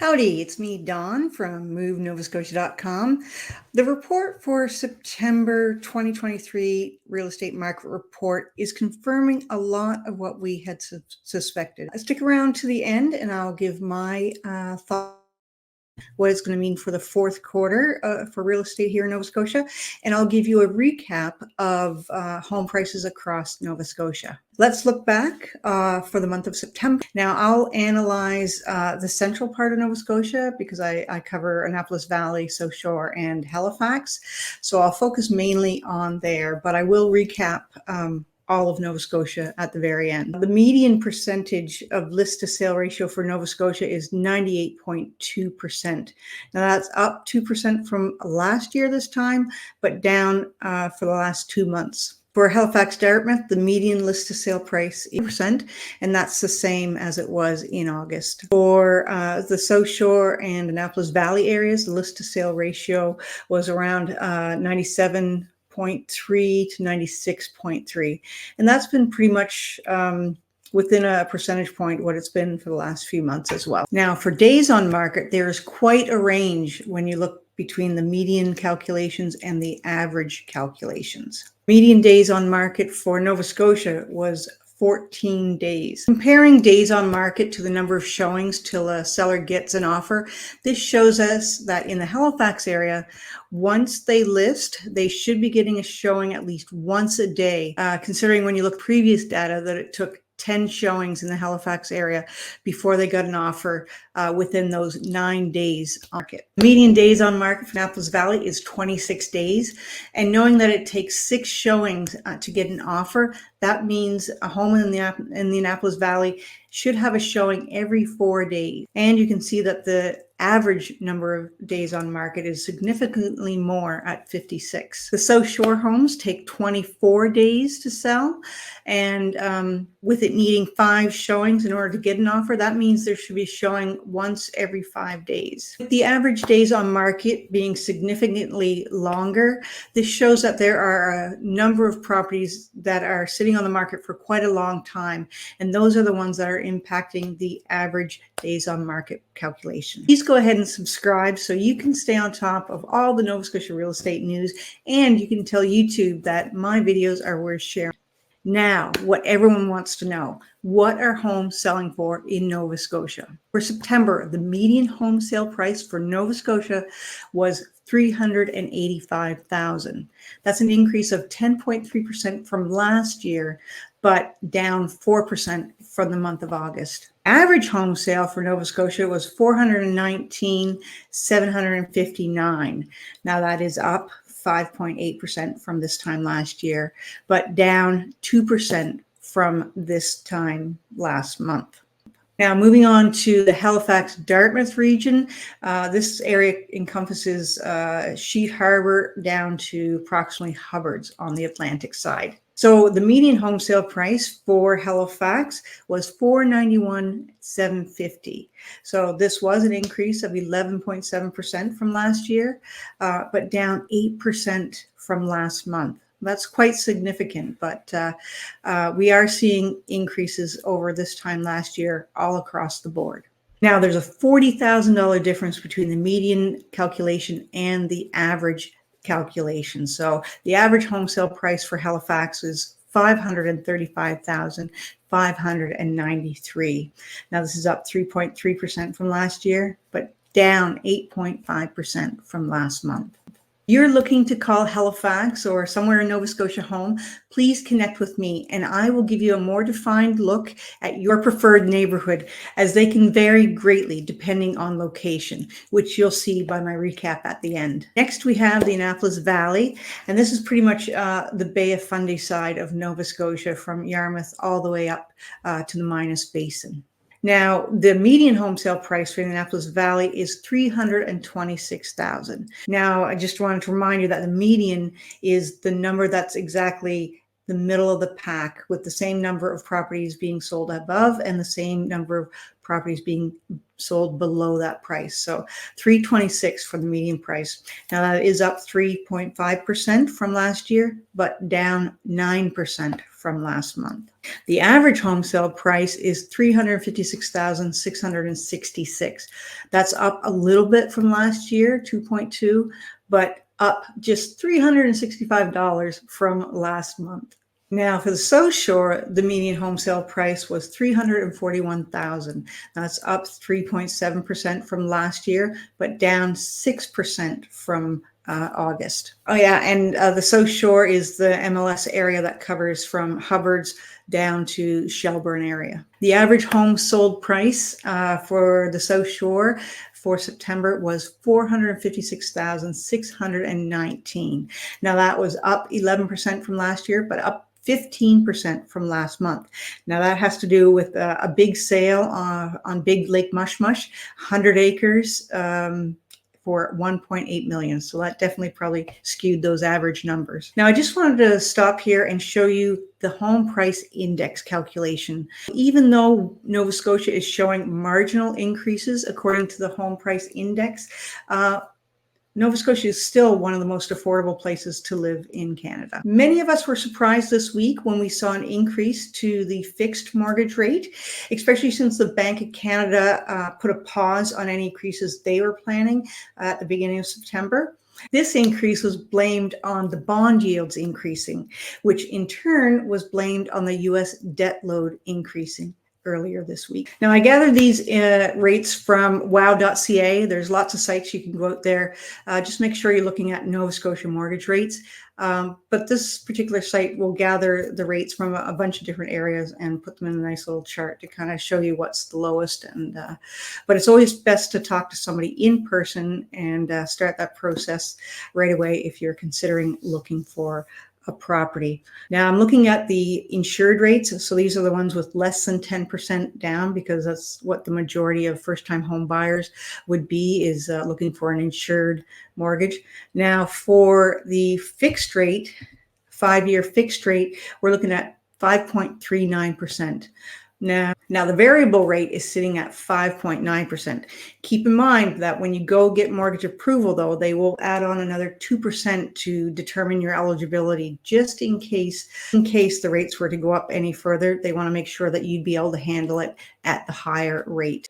Howdy, it's me, Dawn, from MoveNovaScotia.com. The report for September 2023 real estate market report is confirming a lot of what we had suspected. Stick around to the end and I'll give my thoughts what it's going to mean for the fourth quarter for real estate here in Nova Scotia. And I'll give you a recap of home prices across Nova Scotia. Let's look back for the month of September. Now I'll analyze the central part of Nova Scotia because I cover Annapolis Valley, South Shore, and Halifax. So I'll focus mainly on there, but I will recap all of Nova Scotia at the very end. The median percentage of list to sale ratio for Nova Scotia is 98.2%. Now that's up 2% from last year this time, but down for the last 2 months. For Halifax Dartmouth, the median list to sale price is 8%, and that's the same as it was in August. For the South Shore and Annapolis Valley areas, the list to sale ratio was around 97.3 to 96.3, and that's been pretty much within a percentage point what it's been for the last few months as well. Now for days on market, there's quite a range when you look between the median calculations and the average calculations. Median days on market for Nova Scotia was 14 days. Comparing days on market to the number of showings till a seller gets an offer, this shows us that in the Halifax area, once they list, they should be getting a showing at least once a day, considering when you look at previous data that it took 10 showings in the Halifax area before they got an offer within those 9 days on market. Median days on market for Annapolis Valley is 26 days. And knowing that it takes 6 showings to get an offer, that means a home in the Annapolis Valley should have a showing every 4 days. And you can see that the average number of days on market is significantly more at 56. The South Shore homes take 24 days to sell, and with it needing 5 showings in order to get an offer, that means there should be showing once every 5 days. With the average days on market being significantly longer, this shows that there are a number of properties that are sitting on the market for quite a long time, and those are the ones that are impacting the average days on market calculation. Please go ahead and subscribe so you can stay on top of all the Nova Scotia real estate news, and you can tell YouTube that my videos are worth sharing. Now, what everyone wants to know, what are homes selling for in Nova Scotia? For September, the median home sale price for Nova Scotia was $385,000. That's an increase of 10.3% from last year, but down 4% from the month of August. Average home sale for Nova Scotia was $419,759. Now that is up 5.8% from this time last year, but down 2% from this time last month. Now, moving on to the Halifax Dartmouth region, this area encompasses Sheet Harbor down to approximately Hubbards on the Atlantic side. So the median home sale price for Halifax was $491,750. So this was an increase of 11.7% from last year, but down 8% from last month. That's quite significant, but we are seeing increases over this time last year all across the board. Now, there's a $40,000 difference between the median calculation and the average calculation. So the average home sale price for Halifax is $535,593. Now, this is up 3.3% from last year, but down 8.5% from last month. You're looking to call Halifax or somewhere in Nova Scotia home, please connect with me and I will give you a more defined look at your preferred neighborhood, as they can vary greatly depending on location, which you'll see by my recap at the end. Next, we have the Annapolis Valley, and this is pretty much the Bay of Fundy side of Nova Scotia from Yarmouth all the way up to the Minas Basin. Now, the median home sale price for the Annapolis Valley is $326,000. Now, I just wanted to remind you that the median is the number that's exactly the middle of the pack, with the same number of properties being sold above and the same number of properties being sold below that price. So $326,000 for the median price. Now that is up 3.5% from last year, but down 9% from last month. The average home sale price is $356,666. That's up a little bit from last year, 2.2, but up just $365 from last month. Now, for the South Shore, the median home sale price was $341,000. That's up 3.7% from last year, but down 6% from August. Oh yeah, and the South Shore is the MLS area that covers from Hubbards down to Shelburne area. The average home sold price for the South Shore for September was $456,619. Now that was up 11% from last year, but up 15% from last month. Now that has to do with a big sale on Big Lake Mush, 100 acres for $1.8 million. So that definitely probably skewed those average numbers. Now I just wanted to stop here and show you the home price index calculation. Even though Nova Scotia is showing marginal increases according to the home price index, Nova Scotia is still one of the most affordable places to live in Canada. Many of us were surprised this week when we saw an increase to the fixed mortgage rate, especially since the Bank of Canada put a pause on any increases they were planning at the beginning of September. This increase was blamed on the bond yields increasing, which in turn was blamed on the US debt load increasing earlier this week. Now, I gathered these rates from wow.ca. There's lots of sites you can go out there. Just make sure you're looking at Nova Scotia mortgage rates. But this particular site will gather the rates from a bunch of different areas and put them in a nice little chart to kind of show you what's the lowest. And but it's always best to talk to somebody in person and start that process right away if you're considering looking for a property. Now I'm looking at the insured rates. So these are the ones with less than 10% down, because that's what the majority of first-time home buyers would be, is looking for an insured mortgage. Now for the fixed rate, 5-year fixed rate, we're looking at 5.39%. Now the variable rate is sitting at 5.9%. Keep in mind that when you go get mortgage approval, though, they will add on another 2% to determine your eligibility, just in case the rates were to go up any further. They want to make sure that you'd be able to handle it at the higher rate.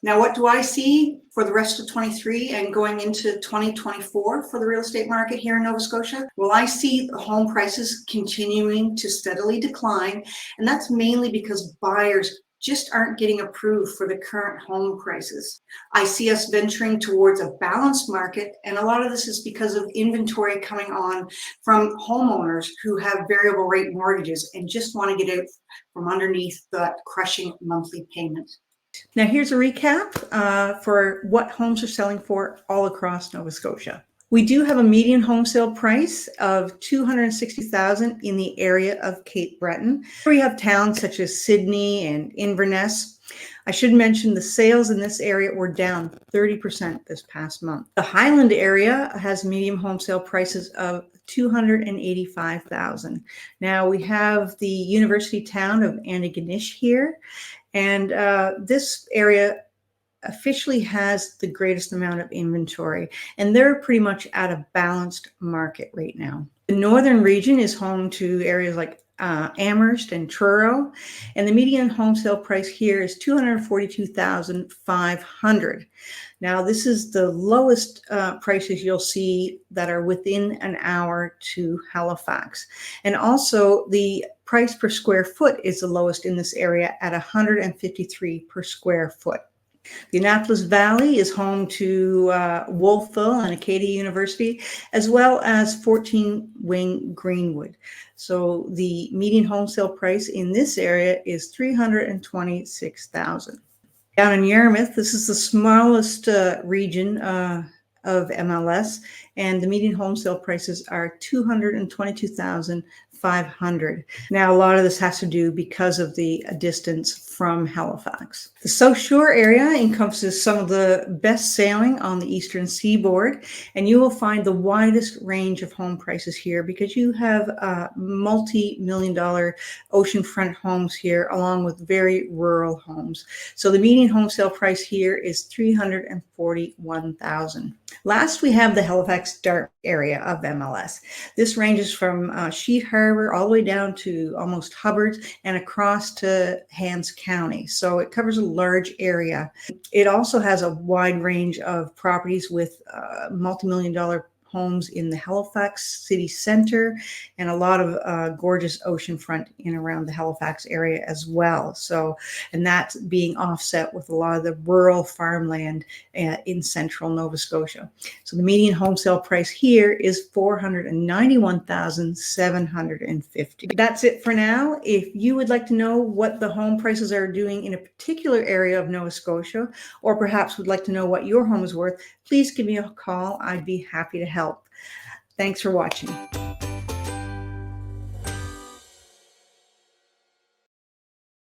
Now, what do I see for the rest of 23 and going into 2024 for the real estate market here in Nova Scotia? Well, I see the home prices continuing to steadily decline, and that's mainly because buyers just aren't getting approved for the current home prices. I see us venturing towards a balanced market, and a lot of this is because of inventory coming on from homeowners who have variable rate mortgages and just want to get out from underneath that crushing monthly payment. Now here's a recap for what homes are selling for all across Nova Scotia. We do have a median home sale price of $260,000 in the area of Cape Breton. We have towns such as Sydney and Inverness. I should mention the sales in this area were down 30% this past month. The Highland area has median home sale prices of $285,000. Now we have the university town of Antigonish here, and this area officially has the greatest amount of inventory, and they're pretty much at a balanced market right now. The northern region is home to areas like Amherst and Truro, and the median home sale price here is $242,500. Now, this is the lowest prices you'll see that are within an hour to Halifax, and also the price per square foot is the lowest in this area at $153 per square foot. The Annapolis Valley is home to Wolfville and Acadia University, as well as 14 Wing Greenwood. So the median home sale price in this area is $326,000. Down in Yarmouth, this is the smallest region of MLS, and the median home sale prices are $222,500. Now, a lot of this has to do because of the distance from Halifax. The South Shore area encompasses some of the best sailing on the eastern seaboard, and you will find the widest range of home prices here because you have multi-million-dollar oceanfront homes here along with very rural homes. So the median home sale price here is $341,000. Last, we have the Halifax Dartmouth area of MLS. This ranges from Sheet Harbor all the way down to almost Hubbard and across to Hants County. So it covers a large area. It also has a wide range of properties with multi-million-dollar homes in the Halifax city center and a lot of gorgeous oceanfront in around the Halifax area as well. So, and that's being offset with a lot of the rural farmland in central Nova Scotia. So the median home sale price here is $491,750. That's it for now. If you would like to know what the home prices are doing in a particular area of Nova Scotia, or perhaps would like to know what your home is worth, please give me a call. I'd be happy to help. Thanks for watching.